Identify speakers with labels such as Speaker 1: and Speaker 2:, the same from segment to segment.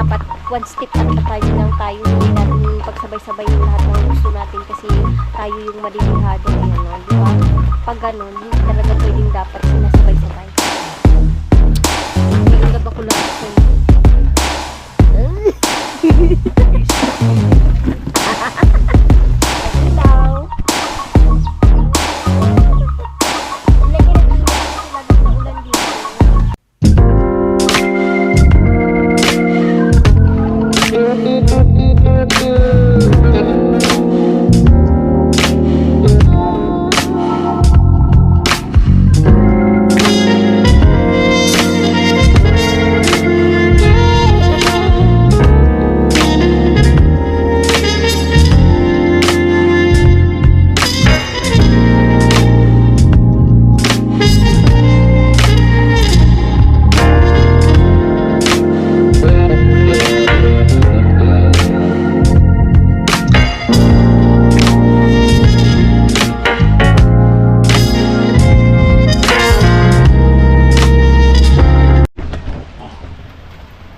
Speaker 1: dapat one step at a time lang tayo. Hindi natin pagsabay-sabay yung lahat ng gusto natin kasi tayo yung madilihado. Ayan, no? Di ba? Pag ganun, hindi talaga pwedeng dapat sinasabay-sabay. May ilab ako lang sa inyo.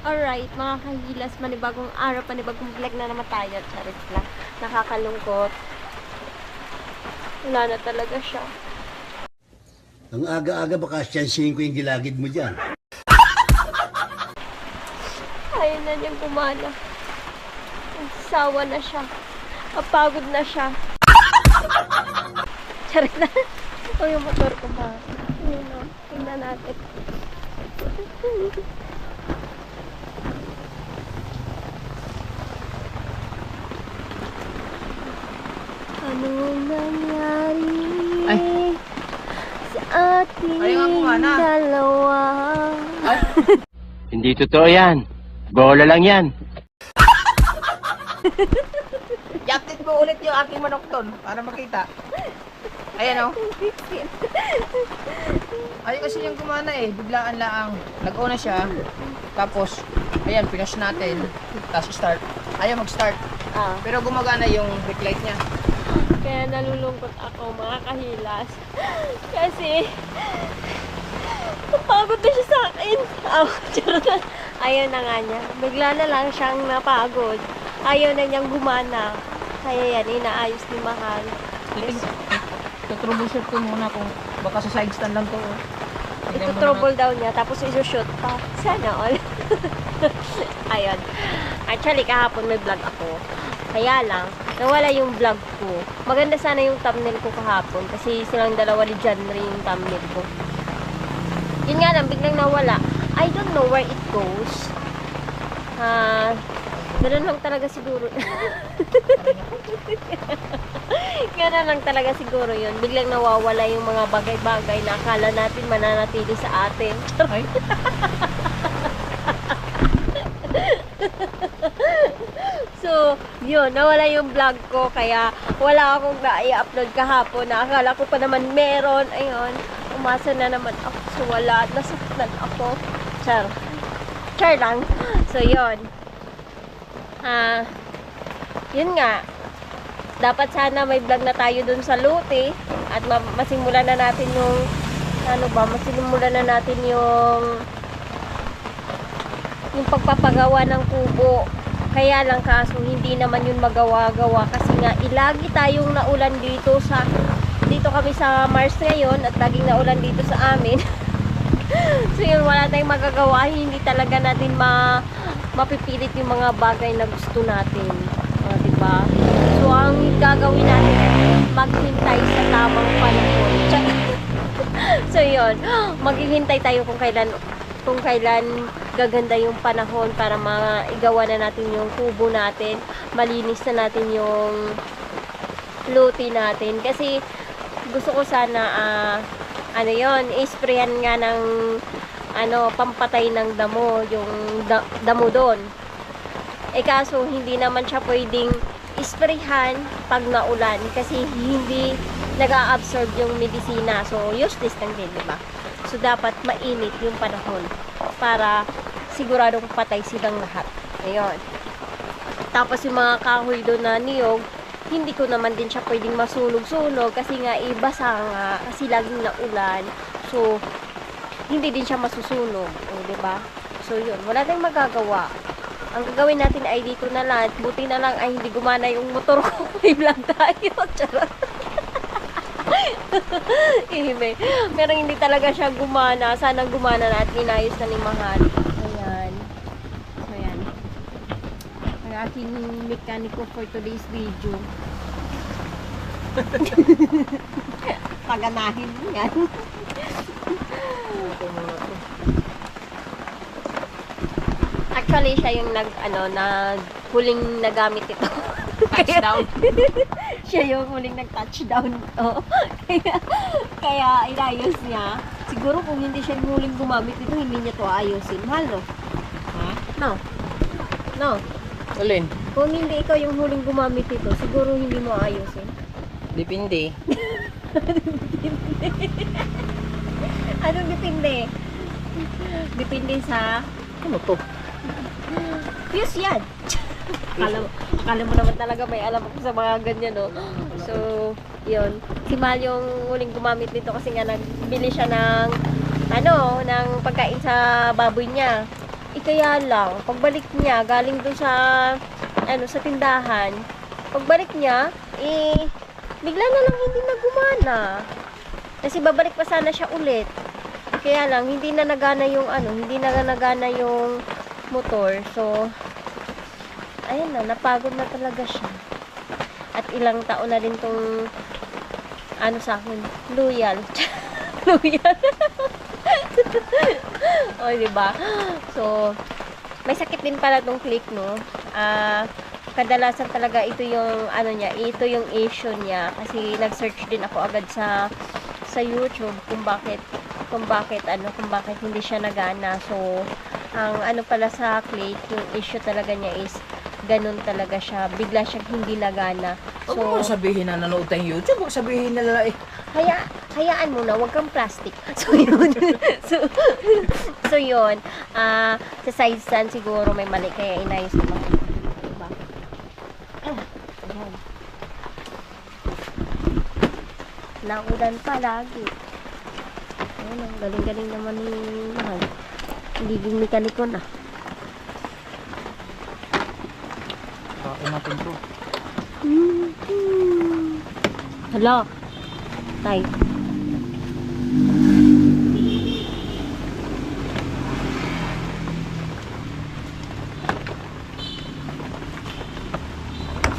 Speaker 1: Alright, mga kahilas, manibagong araw, panibagong vlog na naman tayo. Charit lang. Nakakalungkot. Wala na talaga siya.
Speaker 2: Ang aga-aga baka siyansihin ko yung gilagid mo dyan.
Speaker 1: Ayun na niyang gumana. Sawa na siya. Kapagod na siya. Charit na. Ito yung motor ko ba? Ayun o. Tingnan natin. Anong nangyari sa ating dalawa?
Speaker 3: Hindi totoo yan. Bola lang yan.
Speaker 4: Yaptit mo ulit yung aking manok doon para makita. Ayan o. Ayun kasi yung gumana eh. Biglaan laang. Nag-una siya. Tapos, ayan, pinush natin. Tapos start. Ayaw mag-start. Pero gumagana yung brake light niya.
Speaker 1: Kaya nalulungkot ako, mga kahilas. Kasi, napagod na siya sa akin. Charot. Ayaw na nga niya. Bigla na lang siyang napagod. Ayaw na niyang gumana. Kaya yan, inaayos ni Mahal.
Speaker 4: Ito-troubleshoot ko muna kung baka sa side stand lang to.
Speaker 1: Ito trouble daw niya, tapos isushoot pa. Sana all. Ayun. Actually, kahapon may vlog ako. Kaya lang, nawala yung vlog ko. Maganda sana yung thumbnail ko kahapon kasi silang dalawa ni Janry yung thumbnail ko. Yun nga lang, biglang nawala. I don't know where it goes. Ganun lang talaga siguro. Ganun lang talaga siguro yun. Biglang nawawala yung mga bagay-bagay na akala natin mananatili sa atin.
Speaker 4: Ay.
Speaker 1: So, yun, nawala yung vlog ko, kaya wala akong na-i-upload kahapon na akala ko pa naman meron. Ayun, umasa na naman ako. So, wala. Nasaktan ako. Char lang. So, yun. Yun nga. Dapat sana may vlog na tayo dun sa Lute at masimulan na natin yung masimulan na natin yung pagpapagawa ng kubo. Kaya lang kaso hindi naman yun magawa-gawa kasi nga ilagi tayong naulan dito kami sa Mars ngayon at laging naulan dito sa amin. So yun, wala tayong magagawa, hindi talaga natin mapipilit yung mga bagay na gusto natin. Diba? So ang gagawin natin ay maghintay sa tamang panahon. So yun, maghihintay tayo kung kailan gaganda yung panahon para maigawa na natin yung kubo natin, malinis na natin yung luti natin. Kasi gusto ko sana isprayan nga ng pampatay ng damo, yung damo doon. Kaso hindi naman siya pwedeng isprayhan pag naulan kasi hindi nag-a-absorb yung medisina. So useless lang din, diba? So dapat mainit yung panahon para siguradong patay silang lahat. Ayun. Tapos yung mga kahoy doon na niyog, hindi ko naman din siya pwedeng masunog-sunog kasi nga ibasa nga kasi laging naulan. So hindi din siya masusunog, diba? So yun, wala tayong magagawa. ang gagawin natin ay dito na lang. Buti na lang ay hindi gumana yung motor ko. May vlog tayo. Charot. Ibe. Pero hindi talaga siya gumana. Sana gumana na at inayos na ni Mahal. Ayan. So, ayan. Ang aking mekaniko for today's video. Paganahin mo yan. Actually, siya yung huling nagamit ito.
Speaker 4: Touchdown.
Speaker 1: Siya yung huling nag-touchdown ito. kaya inayos niya. Siguro kung hindi siya yung huling gumamit ito, hindi niya to ayusin. Mahal, no?
Speaker 4: Ha?
Speaker 1: No? No?
Speaker 4: Alin?
Speaker 1: Kung hindi ikaw yung huling gumamit ito, siguro hindi mo ayusin.
Speaker 4: Depende.
Speaker 1: Anong depende? Depende sa
Speaker 4: Ano to?
Speaker 1: fuse yan. Akala mo naman talaga may alam ako sa mga ganyan, no? So, yun. Si Mal yung huling gumamit nito kasi nga nagbili siya ng ng pagkain sa baboy niya. Kaya lang, pagbalik niya, galing doon sa sa tindahan, pagbalik niya, bigla na lang hindi na gumana. Kasi babalik pa sana siya ulit. Kaya lang, hindi na nagana yung motor. So, ayun na, napagod na talaga siya. At ilang taon na din tong sa akin, loyal. Loyal. O, diba? So, may sakit din pala tong click, no? Kadalasan talaga ito yung ito yung issue niya kasi nag-search din ako agad sa YouTube kung bakit hindi siya nagana. So, ang pala sa click, yung issue talaga niya is ganun talaga siya. Bigla siyang hindi nagana.
Speaker 4: Huwag mo sabihin na nanood tayong YouTube. Huwag sabihin nila
Speaker 1: Hayaan mo na, wag kang plastic. So, yun. so yun. Sa side stand siguro may mali kaya inayos naman. Diba? Ayan. Naulan pa lagi. Ayan, ang galing-galing naman ni Mahal. Liging mekaniko na.
Speaker 4: Kain natin to.
Speaker 1: Hala. Tay.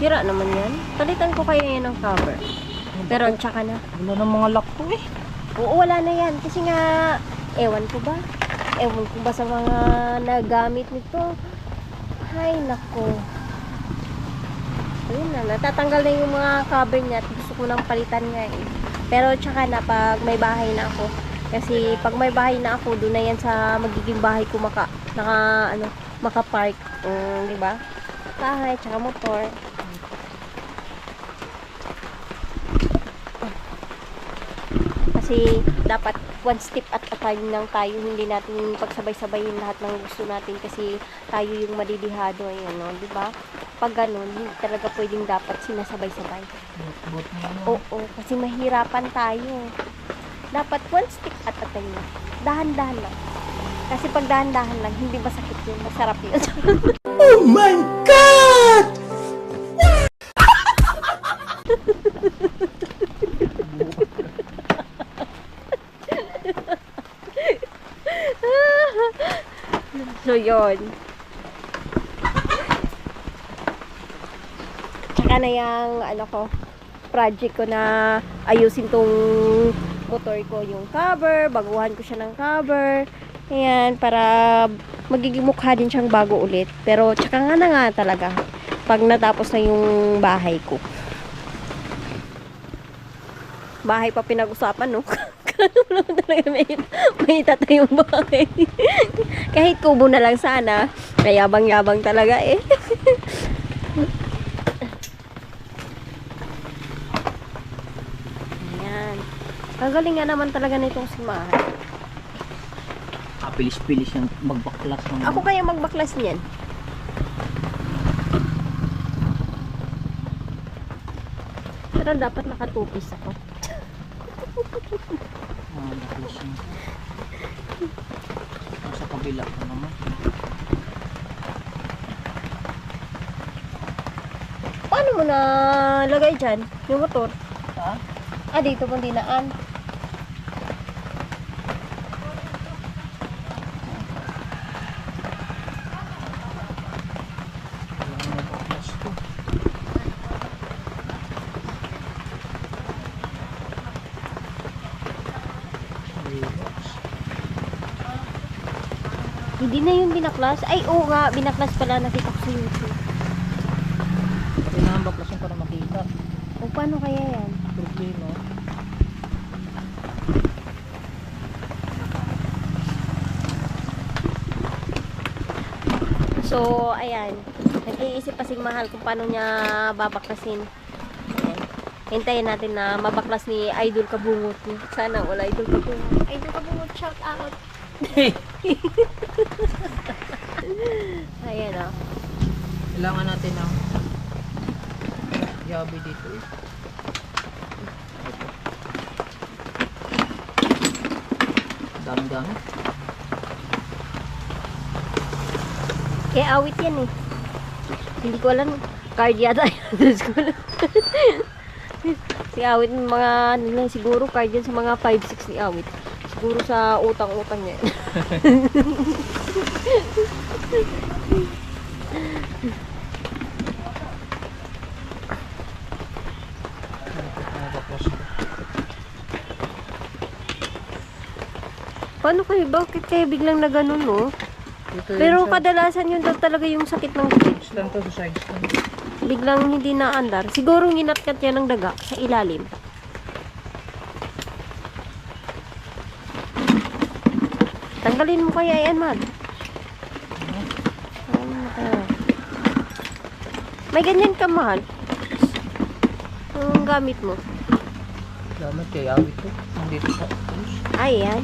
Speaker 1: Sira naman yan. Palitan ko kaya yan ng cover. Pero ang tsaka na.
Speaker 4: Wala ng mga lock to eh.
Speaker 1: Oo, wala na yan. Kasi nga, ewan ko ba sa mga nagamit nito. Ay, nako. Ayun na, natatanggal na yung mga cover niya at gusto ko nang palitan nga eh. Pero tsaka na pag may bahay na ako. Kasi pag may bahay na ako, doon na yan sa magiging bahay ko makapark. Di ba? Bahay, tsaka motor. Kasi dapat one step at a time lang tayo. Hindi natin pagsabay-sabayin lahat ng gusto natin kasi tayo yung madidihado. Ayan, no? Di ba? Pag ganun, hindi talaga pwedeng dapat sinasabay-sabay. Oo, kasi mahirapan tayo. Dapat one step at a time lang. Dahan-dahan lang. Kasi pag dahan-dahan lang, hindi masakit yun. Masarap yun.
Speaker 2: Oh my God!
Speaker 1: So, yun. Tsaka na yung, project ko na ayusin tong motor ko, yung cover, baguhan ko siya ng cover. Ayan, para magiging mukha din siyang bago ulit. Pero, tsaka nga na nga talaga, pag natapos na yung bahay ko. Bahay pa pinag-usapan, no? Kano naman talaga may itatayong bahay. Kahit kubo na lang sana. Kayabang-yabang talaga eh. Ayan. Kagaling nga naman talaga nitong si Mahal.
Speaker 4: Pilis-pilis yung magbaklas ng...
Speaker 1: Ako kaya magbaklas niyan. Pero dapat nakatupis ako.
Speaker 4: baklas yung... Nasa kabila ko naman.
Speaker 1: Paano mo na lagay dyan? Yung motor?
Speaker 4: Ha?
Speaker 1: Dito mo dinaan. Hindi na yung binaklas. Ay, oo nga. Binaklas pala. Nakita ko sa YouTube.
Speaker 4: Kailangan baklasin para makita.
Speaker 1: O, paano kaya yan?
Speaker 4: Problema.
Speaker 1: So, ayan. Nag-iisip kasing mahal kung paano niya babaklasin. Ayan. Hintayin natin na mabaklas ni Idol Kabungot. Sana wala Idol Kabungot. Idol Kabungot, shout out. Ayan o.
Speaker 4: Kailangan natin ng yabi dito eh. Dami-dami.
Speaker 1: Kaya awit yan eh. Hindi ko alam. Card yata. Diyos ko lang. Si awit mga ano lang siguro card yan sa mga 5-6 ni awit. Siguro sa utang-utang niya. Paano kayo? Bakit kayo biglang na ganun, no?
Speaker 4: Ito
Speaker 1: Pero kadalasan yun daw talaga yung sakit ng stage.
Speaker 4: stand to sa side stand.
Speaker 1: Biglang hindi naandar. Siguro ginatkat yan ng daga sa ilalim. Tanggalin mo kaya yan, Mad. May ganyan ka, mahal. Ang gamit mo.
Speaker 4: Gamit kay yabi to. Nandito sa push.
Speaker 1: Ay, yan.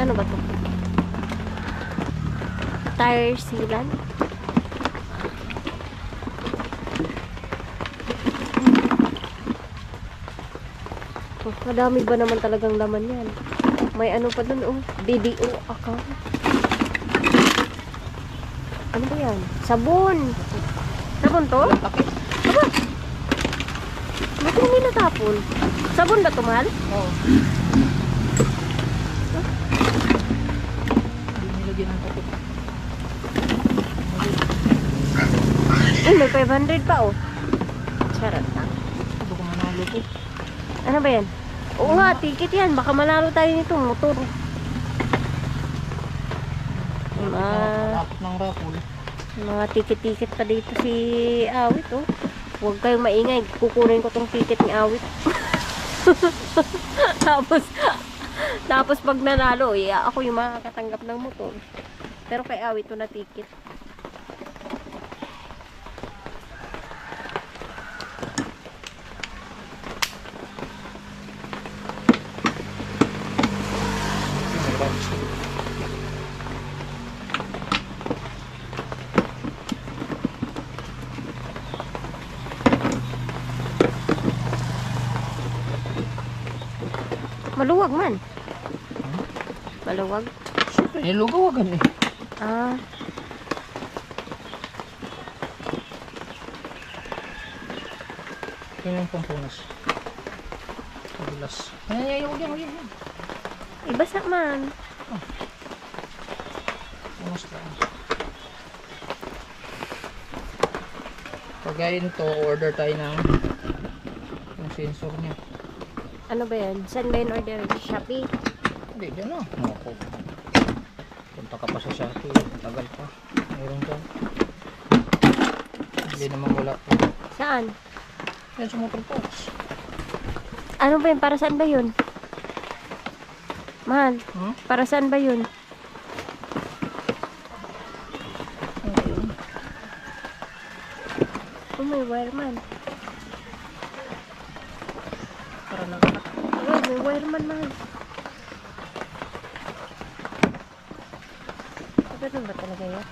Speaker 1: Ano ba to? Tire sealant? Oh, madami ba naman talagang laman yan? May ano pa dun, oh. BDO account. Ano ba yan? Sabon! Sabon to?
Speaker 4: Walang takip.
Speaker 1: Aba! Ba't hindi natapon? Sabon ba to, mahal?
Speaker 4: Oo. Hindi nilagyan ng takip.
Speaker 1: Ay, may 500 pa, oh. Charot lang.
Speaker 4: Ito ko manalo to.
Speaker 1: Ano ba yan? Oo nga, ticket yan. Baka manalo tayo nito, motor.
Speaker 4: Apat ng raffle.
Speaker 1: Mga ticket-ticket pa dito si Awit, oh. Huwag kayong maingay. Kukunin ko tong ticket ni Awit. tapos pag nanalo, ako yung makakatanggap ng motor. Pero kay Awit to na ticket. Maluwag man. Maluwag.
Speaker 4: Siyempre, nilugawagan eh.
Speaker 1: Ah.
Speaker 4: Yun yung pampunas. Kabilas. Ay, huwag yan.
Speaker 1: Ibasa man.
Speaker 4: Punas lang. Pagkain to, order tayo ng yung sensor niya.
Speaker 1: Ano ba yan? Saan ba yun order? Shopee?
Speaker 4: Hindi, dyan na. Ako. Punta ka pa sa Shopee. Tagal pa. Mayroon dyan. Hindi naman wala po.
Speaker 1: Saan?
Speaker 4: Yan sa motor parts.
Speaker 1: Ano ba yun? Para saan ba yun? Mahal,
Speaker 4: Hmm?
Speaker 1: para saan ba yun?
Speaker 4: Ayun.
Speaker 1: Oh, may wireman.
Speaker 4: Para lang.
Speaker 1: Oh, may wireman, mahal. Ganun ba talaga yan?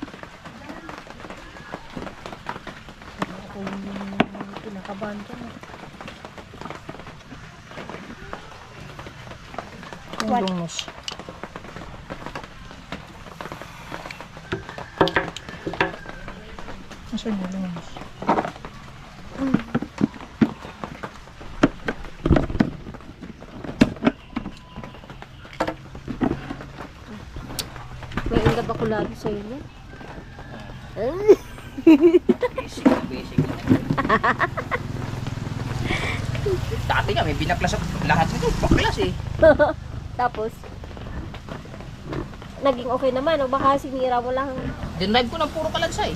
Speaker 1: Ako yung pinakabahan dyan.
Speaker 4: Yung
Speaker 1: What?
Speaker 4: lungos. Nasaan mo lumabas?
Speaker 1: May ungab ako lagi sa'yo niya.
Speaker 4: Basic. Dati nga, may binaklas ako. Lahat nito, baklas eh.
Speaker 1: Tapos, naging okay naman. O baka sinira mo lang.
Speaker 4: Dinrive ko ng puro kalansay.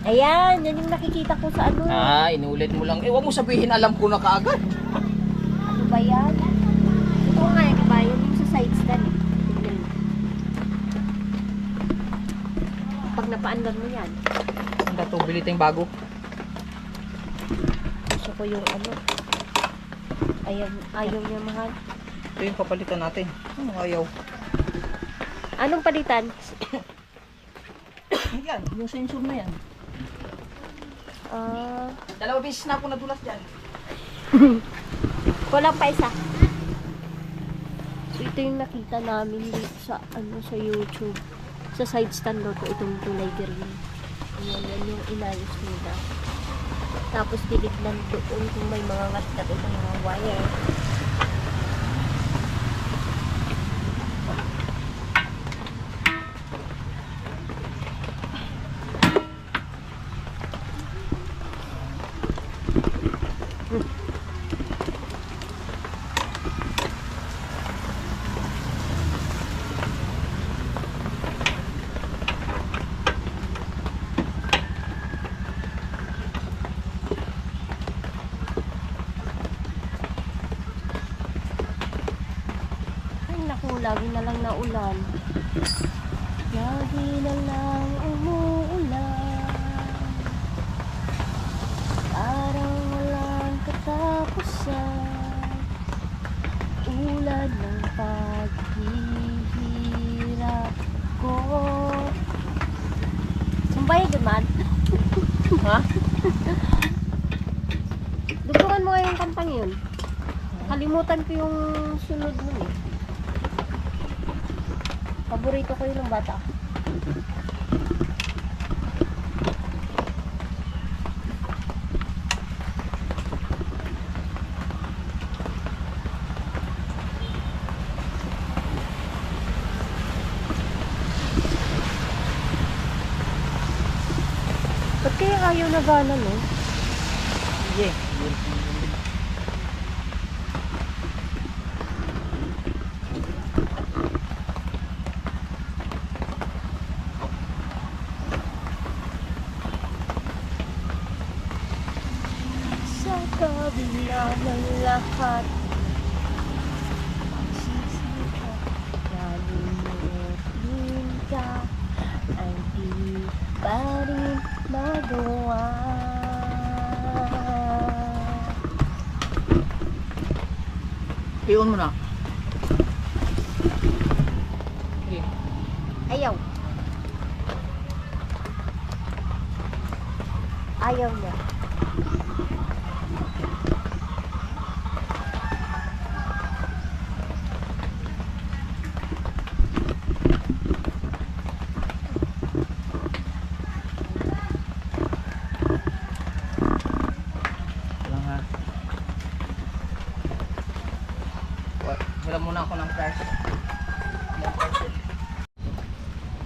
Speaker 1: Ayan, yan yung nakikita ko sa ano.
Speaker 4: Ah, inulit mo lang. Eh, huwag mo sabihin alam ko na kaagad.
Speaker 1: Ano ba yan? Ito nga yung kabayan yung sa side stand. Tignan mo. Pag napaandar mo yan,
Speaker 4: Ang dato, bili tayong bago.
Speaker 1: gusto ko yung ano. Ayaw niya mahal.
Speaker 4: Ito yung papalitan natin. Ayaw.
Speaker 1: Anong palitan?
Speaker 4: Yan, yung sensor na yan.
Speaker 1: Ah,
Speaker 4: Dalawa beses na ako nadulas dyan.
Speaker 1: kulang pa isa. So, ito yung nakita namin dito sa ano sa YouTube. Sa side stand daw to itong tulay green. Ayan, yan yung inayos nila. Tapos tinignan doon kung may mga ngat-ngat itong mga wire. Ay naku, lagi na lang naulan. Lagi na lang umuulan. Parang walang katapusan. Ulan ng paghihirap ko. Sumbay, man.
Speaker 4: Ha?
Speaker 1: Dugtungan mo nga yung kantang yun. Kalimutan ko yung sunod nun eh. Paborito ko yun ng bata. Ba't kaya ayaw na gana, no?
Speaker 4: Sige.
Speaker 1: Sa kabila ng lahat, pagsisika, nalimutin ka, ay di pa rin magawa.
Speaker 4: I-on mo na. Sige.
Speaker 1: Ayaw. Ayaw niya.
Speaker 4: Lang ha. Wala muna ako ng price.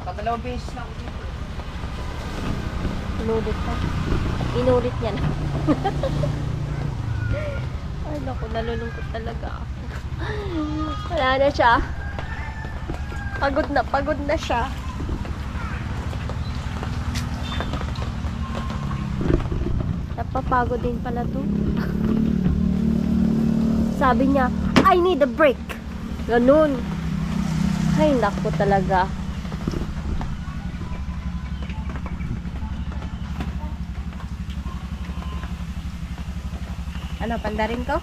Speaker 4: Katalaw beses na ako dito.
Speaker 1: Inulit pa. Inulit niya na. Ay naku, nalulungkot talaga ako. Wala na siya. Pagod na siya. Napapagod din pala to. Sabi niya, I need a break. Ganun. Ay naku talaga. Ano, pandarin ko?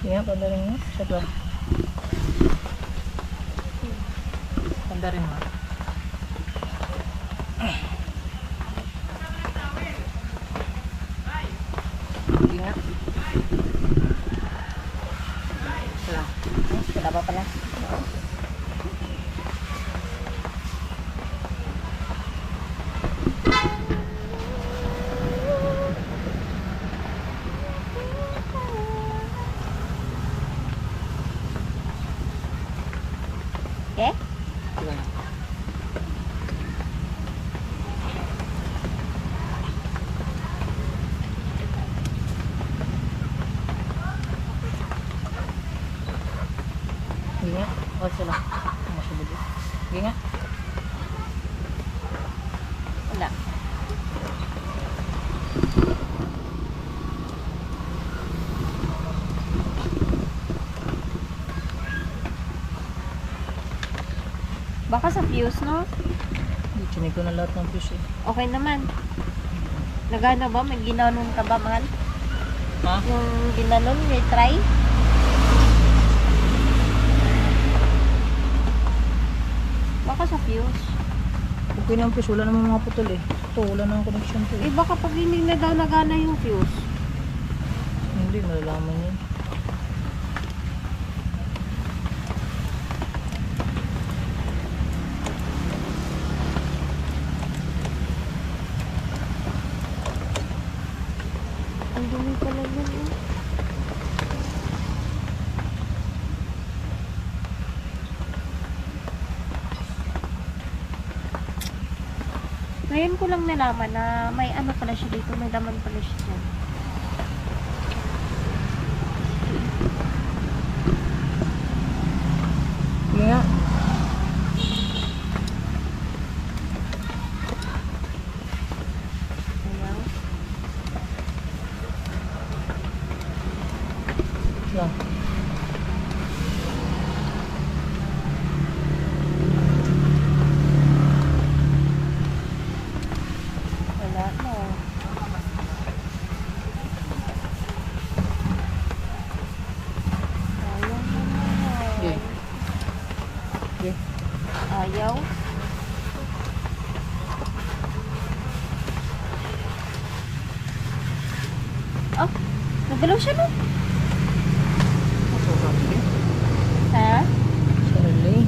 Speaker 4: Sige, pandarin mo. Shot lang. Pandarin mo. Sige nga. Wala.
Speaker 1: Wala pa pala. Okay?
Speaker 4: Sige na. Sige nga. O, sila. Masubod. Sige nga.
Speaker 1: Wala. Baka sa fuse, no?
Speaker 4: Chinig ko na lahat ng fuse eh.
Speaker 1: Okay naman. Nagana ba? May ginanon ka ba, mahal?
Speaker 4: Ha?
Speaker 1: Yung ginanon, may try? Baka sa fuse.
Speaker 4: Okay na ang fuse. Wala namang mga putol eh. Ito, wala namang connection to
Speaker 1: Eh
Speaker 4: eh.
Speaker 1: baka pag hindi na daw nagana yung fuse.
Speaker 4: Hindi, malalaman yun.
Speaker 1: Ang dumi pala yun eh. Ngayon ko lang nalaman na may ano pala siya dito, may laman pala siya dyan.
Speaker 4: Sige nga.
Speaker 1: Ayan.
Speaker 4: Lang.
Speaker 1: Wala na. Ayaw naman.
Speaker 4: Okay. Okay.
Speaker 1: Ayaw. Oh, nagalaw siya no? Ha?
Speaker 4: Sorry.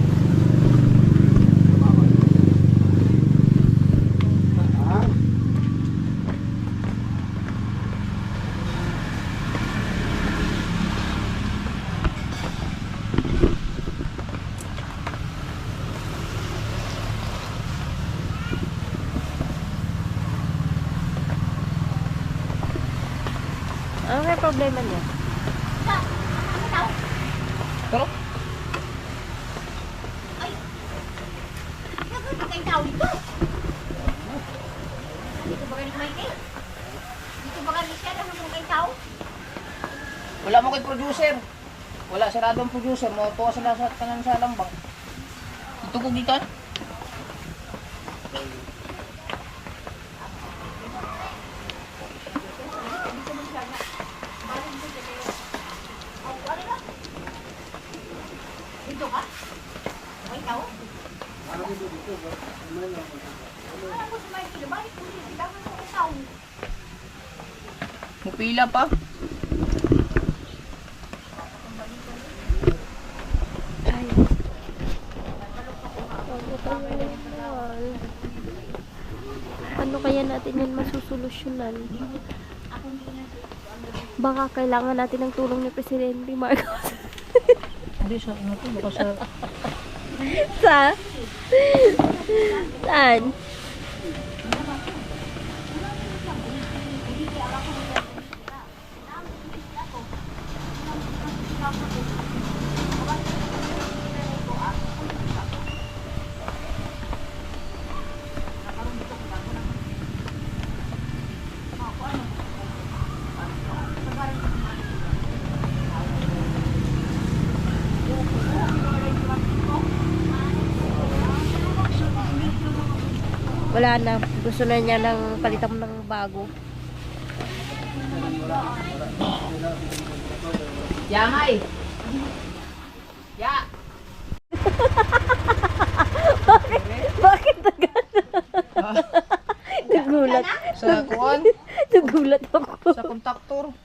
Speaker 1: Ano kaya problema niya?
Speaker 4: Pero, wala mo kay producer. Wala siradong producer. Matuwa sila sa tanan sa lambang. Ito ko dito. Mupila pa.
Speaker 1: Ay. Ano kaya natin yan masusolusyonan? Baka kailangan natin ng tulong ni Presidente Marcos.
Speaker 4: Hindi sa ano to. Baka sa...
Speaker 1: Sa? Saan? Wala na. Gusto na niya ng palitan ng bago.
Speaker 4: Yamay! Ya!
Speaker 1: Bakit na gano'n? Nagulat.
Speaker 4: Sa kuwan?
Speaker 1: Nagulat ako.
Speaker 4: Sa kontaktor?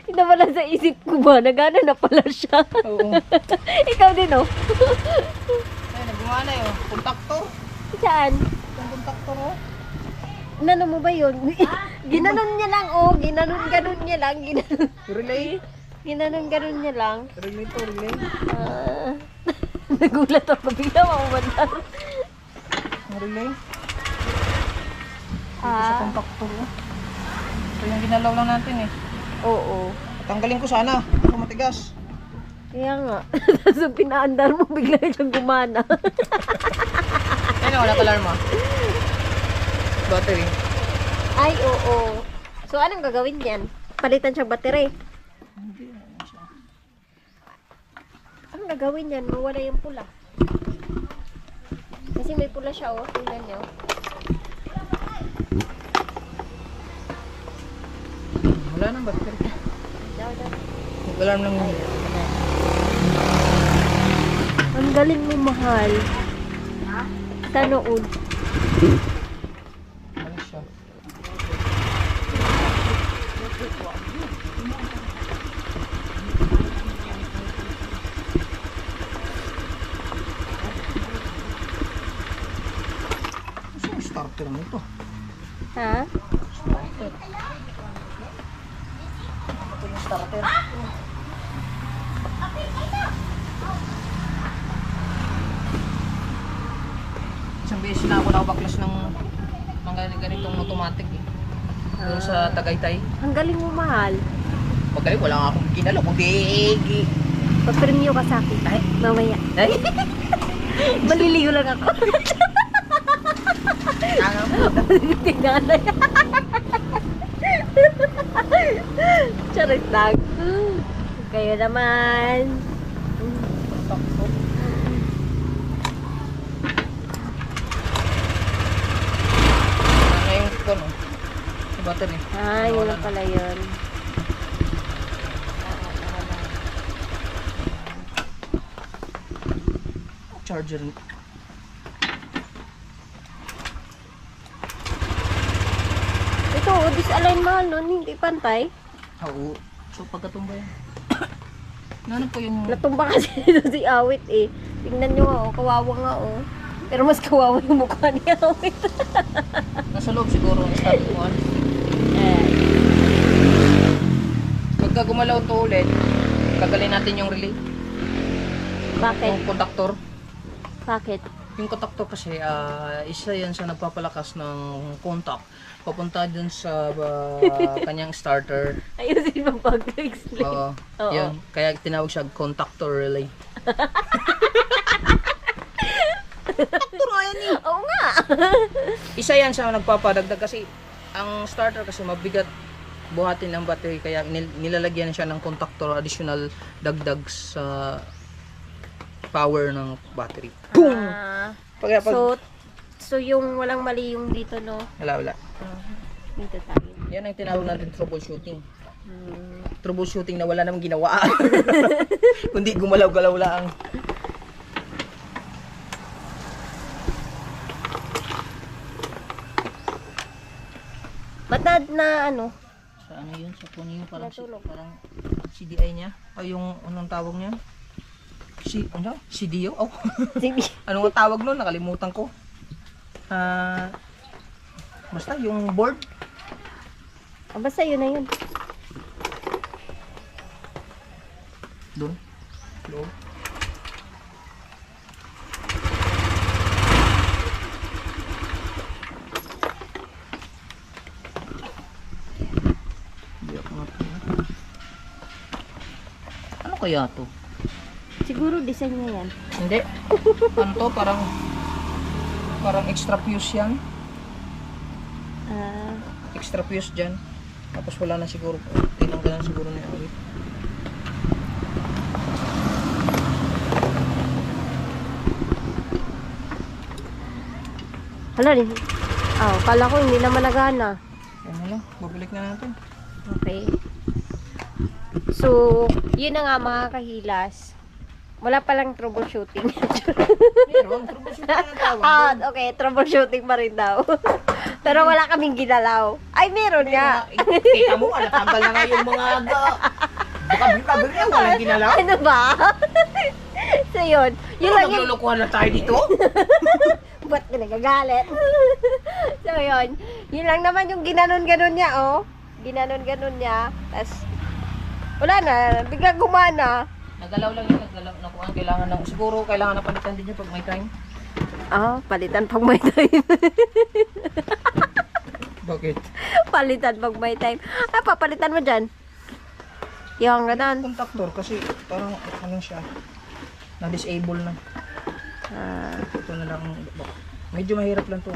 Speaker 1: Hindi wala sa isip ko ba? Nagana na pala siya.
Speaker 4: Oo.
Speaker 1: Ikaw din oh.
Speaker 4: Ay, nagumana yun. Kontaktor?
Speaker 1: Saan?
Speaker 4: Yung kontaktor oh.
Speaker 1: Nano mo ba yun? Ginanon niya lang oh. Ginanon niya lang.
Speaker 4: Relay?
Speaker 1: Ginanon niya lang.
Speaker 4: Relay to, relay.
Speaker 1: Ah. Nagulat ako, bigla makumandar.
Speaker 4: Ang relay. Dito sa contactor. So yung ginalaw lang natin eh.
Speaker 1: Oo.
Speaker 4: Tanggalin ko sana. Ako matigas.
Speaker 1: Kaya nga. Tapos yung pinaandar mo, bigla siyang gumana.
Speaker 4: Ayun, wala ka alarma. Battery.
Speaker 1: Ay, oo. So, anong gagawin yan? Palitan siyang battery. Anong gagawin yan? Mawala yung pula. Kasi may pula siya, oh. Tingnan niyo.
Speaker 4: Wala nang battery.
Speaker 1: Daw.
Speaker 4: Mag-alarm lang yun.
Speaker 1: Ang galing mo, mahal. Sa noon.
Speaker 4: Ano siya? Ano yung starter mo ito?
Speaker 1: Ha?
Speaker 4: Starter. Ito yung starter. Isang beses na ako nakabaklas ng ganitong automatic eh. Doon sa Tagaytay.
Speaker 1: Ang galing mo, mahal.
Speaker 4: Pagkalit, wala nga akong ginalaw. Kundi.
Speaker 1: Pag-premyo ka sa akin.
Speaker 4: Ay.
Speaker 1: Mamaya.
Speaker 4: Ay!
Speaker 1: Maliligo lang ako.
Speaker 4: Tanga mo.
Speaker 1: Tingnan na yan. Charit lang. Kayo naman.
Speaker 4: Ano yung phone oh? Yung battery.
Speaker 1: Ah, yun na pala yun.
Speaker 4: Charger.
Speaker 1: Ito, disalign mahal nun. Hindi pantay.
Speaker 4: Oo. So pagkatumba yan. Nanap ko yung...
Speaker 1: Natumba kasi dito si Awit eh. Tingnan nyo nga, oh, kawawa nga oh. Pero mas kawawa yung mukha ni Awit.
Speaker 4: Nasa loob siguro ang start mo. Pagka gumalaw to ulit, tagalin natin yung relay.
Speaker 1: Bakit?
Speaker 4: Yung conductor.
Speaker 1: Bakit?
Speaker 4: Yung conductor kasi, isa yan sa nagpapalakas ng contact. Papunta dun sa kanyang starter.
Speaker 1: Ayusin mo pag-explain.
Speaker 4: Oo.
Speaker 1: Oo.
Speaker 4: Yun. Kaya tinawag siya contactor relay. Contactor nga yan eh.
Speaker 1: Oo nga.
Speaker 4: Isa yan sa nagpapadagdag kasi ang starter kasi mabigat buhatin ng battery kaya nilalagyan siya ng contactor additional dagdag sa power ng battery. Boom! Pag
Speaker 1: So yung walang mali yung dito, no?
Speaker 4: wala.
Speaker 1: Dito tayo.
Speaker 4: Yan ang tinawag natin troubleshooting. Troubleshooting na wala namang ginawa. Kundi gumalaw-galaw lang.
Speaker 1: Ba't na ano?
Speaker 4: Sa ano yun? Sa puno yung parang,
Speaker 1: Natulog.
Speaker 4: parang CDI niya? O yung anong tawag niya? Ano? CDO? Oh.
Speaker 1: Sige.
Speaker 4: Anong tawag nun? Nakalimutan ko. Basta yung board.
Speaker 1: Ah, basta yun na yun.
Speaker 4: Doon. Loob. Ano kaya to?
Speaker 1: Siguro design niya yan.
Speaker 4: Hindi. Ano to? Parang extra fuse yan.
Speaker 1: Ah,
Speaker 4: Extra fuse dyan. Tapos wala na siguro. Tinanggalan siguro ni Awit.
Speaker 1: hala rin. Kala ko hindi naman nagana.
Speaker 4: Ano lang. Babalik na natin.
Speaker 1: Okay. So, yun na nga mga kahilas. Wala palang troubleshooting.
Speaker 4: Meron. Troubleshooting na tawag.
Speaker 1: Okay, troubleshooting pa rin daw. Pero wala kaming ginalaw. Ay, meron nga.
Speaker 4: Kita mo, natanggal na nga yung mga baka walang ginalaw.
Speaker 1: Ano ba? So, yun. Yun lang yung...
Speaker 4: Naglulukuhan na tayo dito.
Speaker 1: Ba't ka nagagalit? So, yun. Yun lang naman yung ginanon-ganon niya, oh. Ginanon-ganon niya. Tapos, wala na. Biglang gumana.
Speaker 4: Nagalaw lang yun, nagalaw. Nakuha, kailangan ng, siguro kailangan na palitan din yun pag may time.
Speaker 1: Ah, palitan pag may time.
Speaker 4: Bakit?
Speaker 1: Palitan pag may time. Ah, papalitan mo dyan. Yung ganon.
Speaker 4: Contactor kasi parang ano siya, na-disable na.
Speaker 1: Ah,
Speaker 4: Ito na lang, medyo mahirap lang to.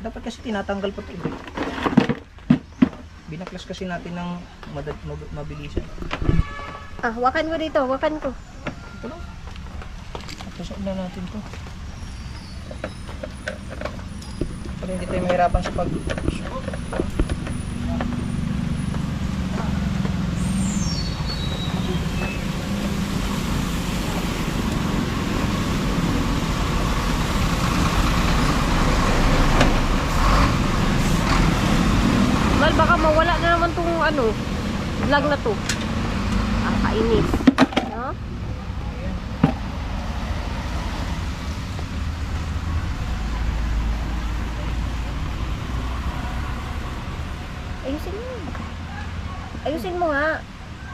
Speaker 4: Dapat kasi tinatanggal pa ito. Binaklas kasi natin ng mabilisan.
Speaker 1: ah, wakan ko dito, wakan ko.
Speaker 4: Ito lang. Tapos na natin to. Para hindi tayo mahirapan sa pag...
Speaker 1: Mal, baka mawala na naman tong ano, vlog na to. Ah, kainis. No? Ayusin mo. Ayusin mo nga.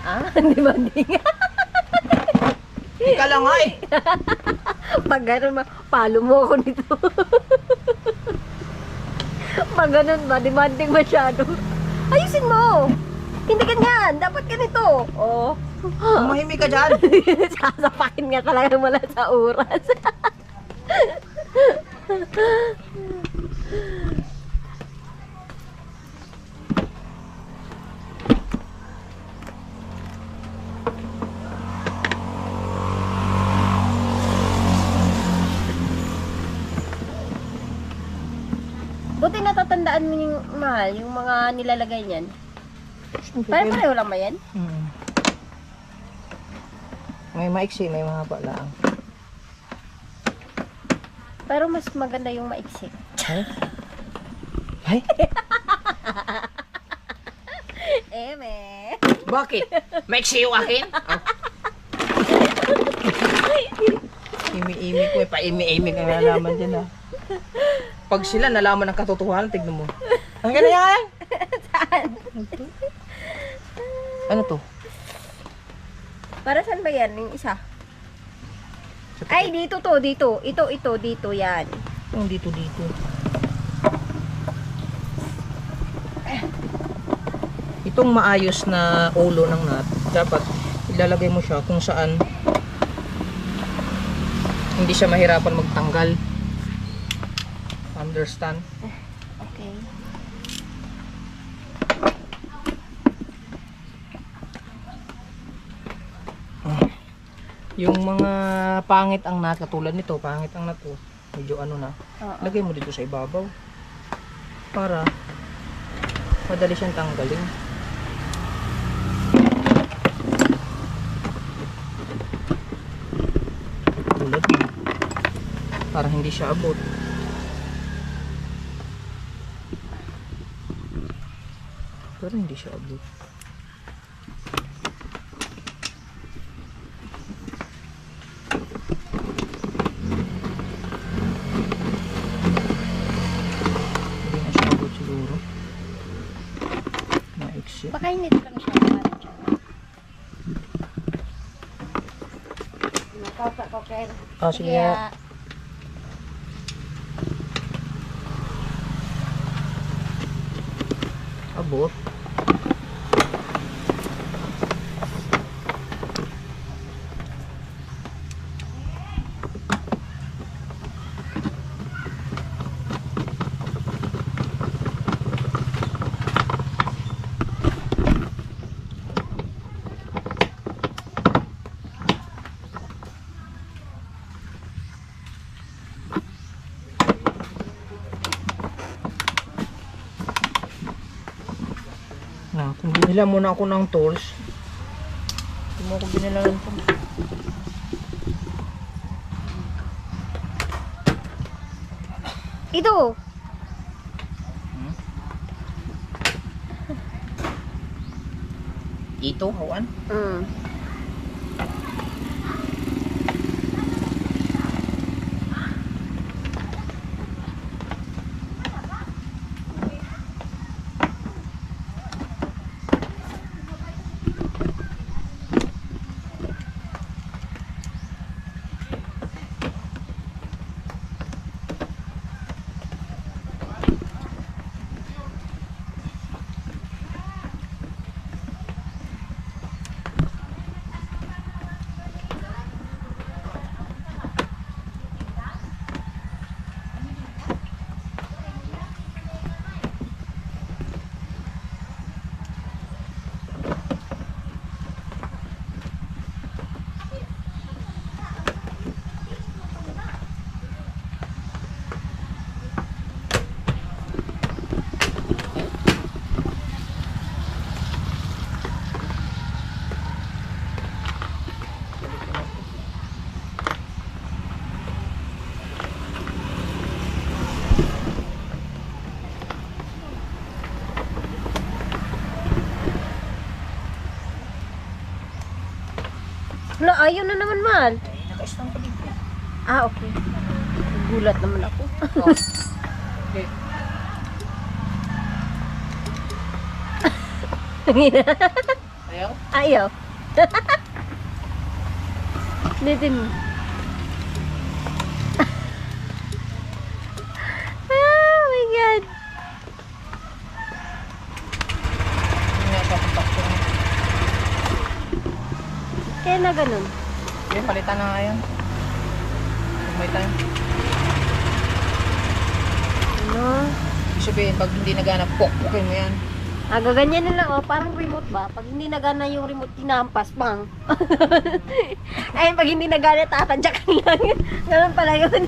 Speaker 1: Ah, hindi ba hindi nga?
Speaker 4: Ika lang nga eh!
Speaker 1: Pag gano'n, palo mo ako nito. Pag gano'n ba, demanding masyado. Ayusin mo. Hindi ganyan. Dapat ganito. Oh.
Speaker 4: Umahimik ka dyan!
Speaker 1: Sasapakin nga talaga mula sa oras. Buti natatandaan mo yung mahal, yung mga nilalagay niyan. Pare-pareho lang ba yan?
Speaker 4: Hmm. May maiksi, may mahaba lang.
Speaker 1: Pero mas maganda yung maiksi.
Speaker 4: Ay? Ay?
Speaker 1: Eme.
Speaker 4: Bakit? Maiksi yung akin? Oh. Imi-imi ko eh. Pa-imi-imi ka nalaman dyan ah. Pag sila nalaman ng katotohanan, tignan mo. Ang ganda yan!
Speaker 1: Saan?
Speaker 4: Ano to?
Speaker 1: Para saan ba yan? Yung isa? Ay, dito to, dito. Ito, dito, yan.
Speaker 4: Yung dito. Itong maayos na ulo ng nut, dapat ilalagay mo siya kung saan hindi siya mahirapan magtanggal. Understand?
Speaker 1: Okay.
Speaker 4: Yung mga pangit ang nut, katulad nito, pangit ang nut, oh. Medyo ano na.
Speaker 1: Oo.
Speaker 4: Lagay mo dito sa ibabaw. Para madali siyang tanggalin. Tulad mo. Para hindi siya abot. Pero hindi siya abot. Hindi na siya abot siguro. Maiksi.
Speaker 1: Baka hindi lang siya. Nakaupa ko kayo.
Speaker 4: Ah, sige nga. Abot. Na, kung binila muna ako ng tools, hindi mo ako binila ng tools.
Speaker 1: Ito.
Speaker 4: Ito, hawan?
Speaker 1: Mm. Wala, ayaw na naman, mahal.
Speaker 4: Naka-stand pa dito.
Speaker 1: Ah, okay. Gulat naman ako.
Speaker 4: Oh. Okay. Ayaw?
Speaker 1: Ayaw. Nitin mo. Oh my God.
Speaker 4: Hindi na kontakto.
Speaker 1: Kaya na ganun.
Speaker 4: Okay, palitan na nga yan. Kung may time.
Speaker 1: Ano?
Speaker 4: Ibig sabihin, pag hindi nagana, pokpokin mo yan.
Speaker 1: Gaganyan nila, oh, parang remote ba? Pag hindi nagana yung remote, tinampas, bang. Ayun, pag hindi nagana, tatadyak lang. Ganun pala yun.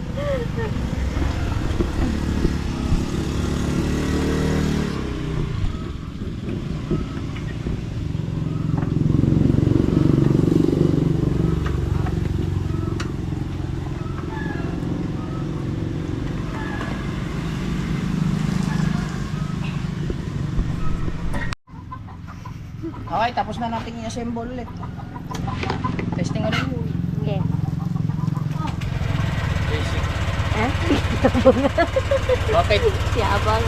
Speaker 4: Okay, tapos na natin i-assemble ulit. Testing ulit.
Speaker 1: Okay.
Speaker 4: Basic.
Speaker 1: Eh?
Speaker 4: Bakit?
Speaker 1: Siyabang.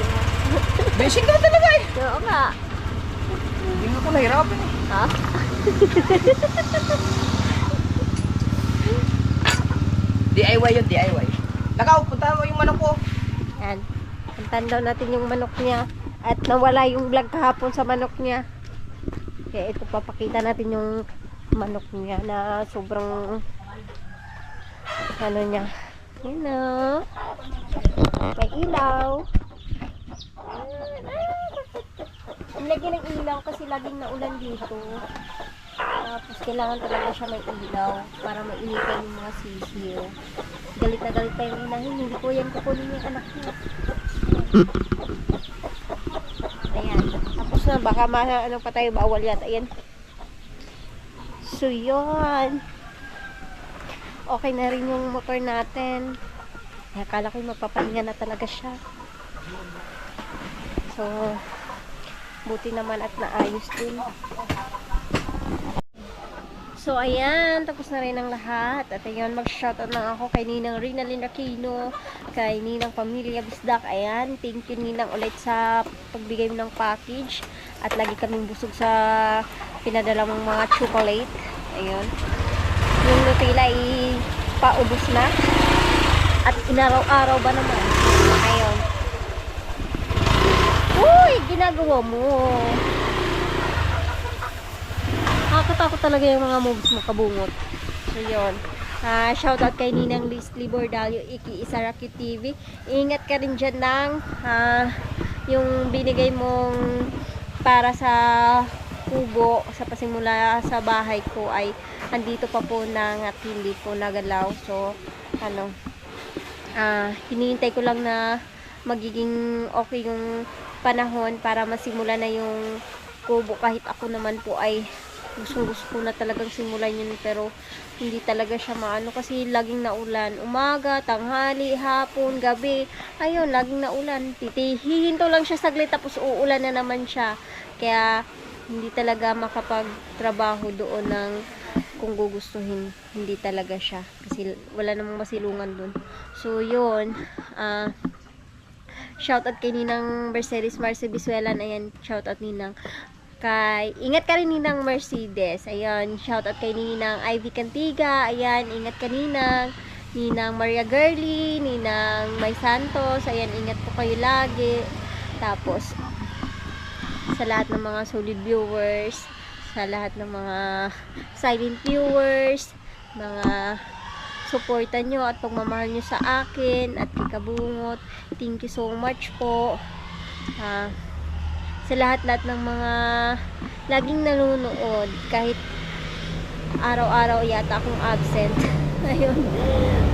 Speaker 4: Basic ka talaga eh.
Speaker 1: Oo nga.
Speaker 4: Hindi nga ako nahirapan eh.
Speaker 1: Ha?
Speaker 4: DIY yun, DIY. Lakaw, punta mo yung manok ko.
Speaker 1: Yan. Puntan daw natin yung manok niya. At nawala yung vlog kahapon sa manok niya. Kaya ito, papakita natin yung manok niya na sobrang ano niya. Yan o. May ilaw. Ang lagi ng ilaw kasi laging naulan dito. Tapos kailangan talaga siya may ilaw para mainitan yung mga sisiyo. Galit na galit pa yung inahin. Hindi ko yan kukunin yung anak niya. Ayan. Tapos na. Baka ano pa tayo. Bawal yata. Ayan. So, yun. Okay na rin yung motor natin. Ay, akala ko magpapahinga na talaga siya. So, buti naman at naayos din. So, ayan. Tapos na rin ang lahat. At ayun, mag-shoutout lang ako kay Ninang Rinalyn Aquino, kay Ninang Pamilya Bisdak. Ayan. Thank you, Ninang, ulit sa pagbigay mo ng package. At lagi kaming busog sa pinadala mong mga chocolate. Ayun. Yung Nutella ay paubos na. At inaraw-araw ba naman? Ayun. Uy! Ginagawa mo. Nakakatakot talaga yung mga moves mo, kabungot. So, yun. Shoutout kay Ninang Leslie Bordalio, Iki Isaraki TV. Ingat ka rin dyan ng yung binigay mong para sa kubo, sa pasimula sa bahay ko ay andito pa po nang at hindi po nagalaw. So, hinihintay ko lang na magiging okay yung panahon para masimula na yung kubo. Kahit ako naman po ay gusto ko na talagang simulan yun, pero hindi talaga siya maano kasi laging naulan. Umaga, tanghali, hapon, gabi, ayun, laging naulan. Hihinto lang siya saglit tapos uulan na naman siya. Kaya hindi talaga makapagtrabaho doon ng kung gugustuhin. Hindi talaga siya kasi wala namang masilungan doon. So yun, shoutout kay Ninang Mercedes Marce Bisuelan. Ayan, shoutout Ninang. Ingat ka rin Ninang Mercedes. Ayan, shoutout kay Ninang Ivy Cantiga. Ayan, ingat ka Ninang. Ninang Maria Girly, Ninang May Santos. Ayan, ingat po kayo lagi. Tapos, sa lahat ng mga solid viewers, sa lahat ng mga silent viewers, mga suporta nyo at pagmamahal nyo sa akin at kay Kabungot. Thank you so much po. Sa lahat-lahat ng mga laging nanonood, kahit araw-araw yata akong absent. Ayun.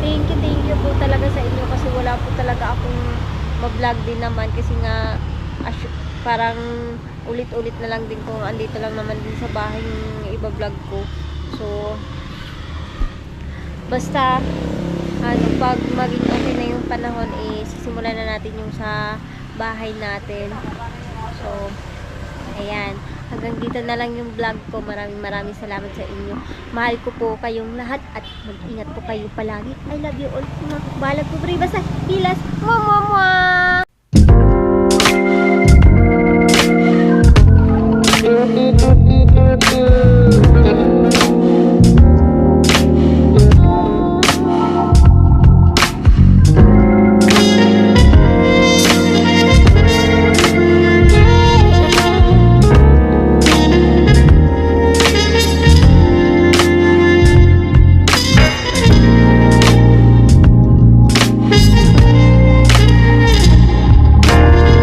Speaker 1: Thank you po talaga sa inyo kasi wala po talaga akong mag-vlog din naman kasi nga parang ulit-ulit na lang din kung andito lang naman din sa bahay yung iba-vlog ko. So, basta pag maging okay na yung panahon, sisimulan na natin yung sa bahay natin. So, ayan. Hanggang dito na lang yung vlog ko. Maraming salamat sa inyo. Mahal ko po kayong lahat at mag-ingat po kayo palagi. I love you all. Balag po, basta pilas. Mwah, mwah, mwah.